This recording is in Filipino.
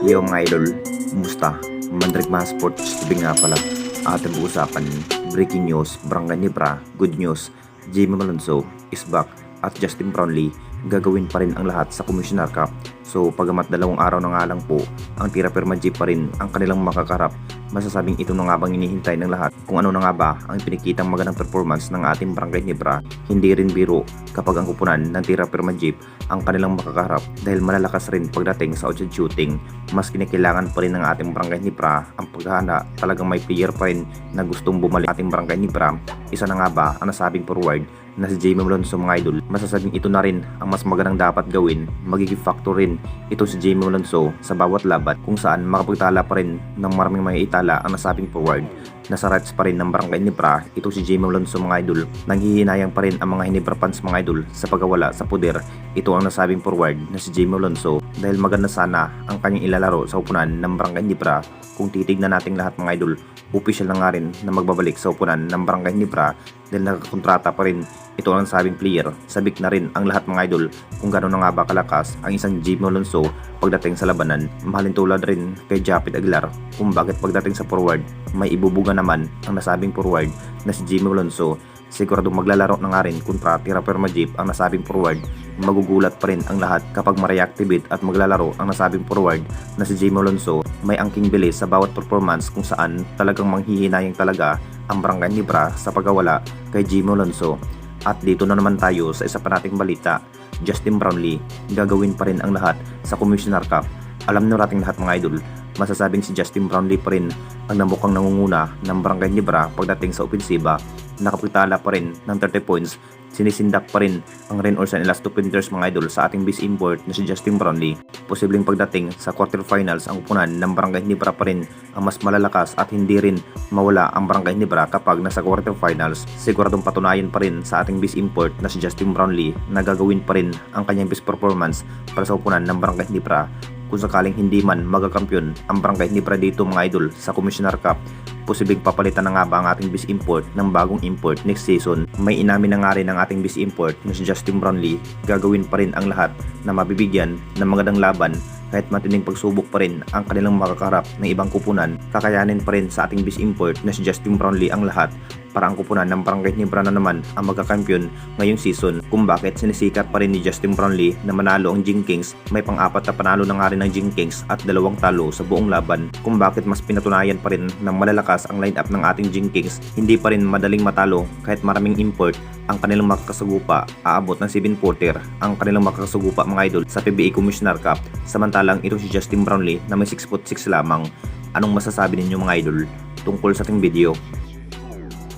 Yo mga idol, kumusta? Mandrigma Sports TV nga pala. Ating usapan, breaking news, Barangay Nibra, good news, Jimmy Malonzo is back at Justin Brownlee gagawin pa rin ang lahat sa Commissioner Cup. So pagamat 2 araw na nga lang po, ang tira perma G pa rin ang kanilang makakarap. Masasabing ito na nga bang hinihintay ng lahat kung ano na nga ba ang pinikitang magandang performance ng ating Barangay Nibra. Hindi rin biro kapag ang kupunan ng tira perma jeep ang kanilang makakarap dahil malalakas rin pagdating sa outshot shooting. Mas kinakailangan pa rin ng ating Barangay Nibra ang paghahanda. Talagang may player pa rin na gustong bumalik ating Barangay Nibra. Isa na nga ba ang nasabing forward na si Jimmy Malonzo mga idol. Masasabing ito na rin ang mas magandang dapat gawin. Magiging factor rin ito si Jimmy Malonzo sa bawat laban kung saan makapagtala pa rin ng maraming may itala ang nasabing forward. Nasa rights pa rin ng Barangay Nibra ito si Jimmy Malonzo mga idol. Nanghihinayang pa rin ang mga Hinebra fans mga idol sa pagkawala sa poder. Ito ang nasabing forward na si Jimmy Malonzo dahil maganda sana ang kanyang ilalaro sa upunan ng Barangay Nibra. Kung titignan natin lahat mga idol, official na nga rin na magbabalik sa upunan ng Barangay Nibra dahil nakakontrata pa rin ito ang sabing player. Sabik na rin ang lahat mga idol kung gano'n na nga ba kalakas ang isang Jimmy Malonzo pagdating sa labanan. Mahalin tulad rin kay Japit Aguilar kung bakit pagdating sa forward may ibubuga naman ang nasabing forward na si Jimmy Malonzo. Siguradong maglalaro na nga rin kontra tira perma jeep ang nasabing forward. Magugulat pa rin ang lahat kapag ma-reactivate at maglalaro ang nasabing forward na si Jimmy Malonzo. May angking bilis sa bawat performance kung saan talagang manghihinayang talaga ang Barangay Nibra sa pagkawala kay Jimmy Malonzo. At dito na naman tayo sa isa pa nating balita, Justin Brownlee gagawin pa rin ang lahat sa Commissioner Cup. Alam na nating lahat mga idol, masasabing si Justin Brownlee pa rin ang namukhang nangunguna ng Barangay Nibra pagdating sa opensiba. Nakapagtala pa rin ng 30 points, sinisindak pa rin ang Ren Orsan Elasto Painters mga idol sa ating base import na si Justin Brownlee. Posibleng pagdating sa quarterfinals ang upunan ng Barangay Nibra pa rin ang mas malalakas at hindi rin mawala ang Barangay Nibra kapag nasa quarterfinals. Siguradong patunayan pa rin sa ating base import na si Justin Brownlee na gagawin pa rin ang kanyang best performance para sa upunan ng Barangay Nibra. Kung sakaling hindi man magkakampiyon ang Barangay Nibra dito mga idol sa Commissioner Cup, posibleng papalitan na nga ba ang ating base import ng bagong import next season. May inamin na nga rin ang ating base import na si Justin Brownlee. Gagawin pa rin ang lahat na mabibigyan ng magandang laban kahit matinding pagsubok pa rin ang kanilang makakarap ng ibang kupunan. Kakayanin pa rin sa ating base import na si Justin Brownlee ang lahat para ang kupunan ng Barangay Nibra na naman ang magkakampiyon ngayong season. Kung bakit sinisikat pa rin ni Justin Brownlee na manalo ang Jing Kings, may pang-4 na panalo na nga rin ng Jing Kings at 2 talo sa buong laban. Kung bakit mas pinatunayan pa rin ng malalakas ang lineup ng ating Jing Kings, hindi pa rin madaling matalo kahit maraming import ang kanilang makakasagupa. Aabot ng 7-footer ang kanilang makakasagupa mga idol sa PBA Commissioner Cup, samantalang ito si Justin Brownlee na may 6'6" lamang. Anong masasabi ninyo mga idol tungkol sa ating video?